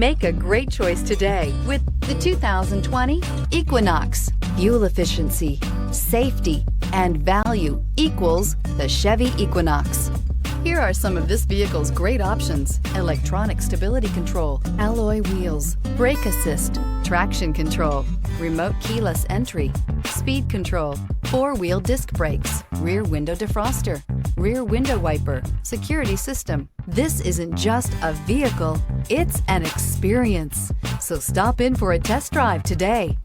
Make a great choice today with the 2020 Equinox. Fuel efficiency, safety, and value equals the Chevy Equinox. Here are some of this vehicle's great options: electronic stability control, alloy wheels, brake assist, traction control, remote keyless entry, speed control, four-wheel disc brakes, rear window defroster, rear window wiper, security system. This isn't just a vehicle, it's an experience. So stop in for a test drive today.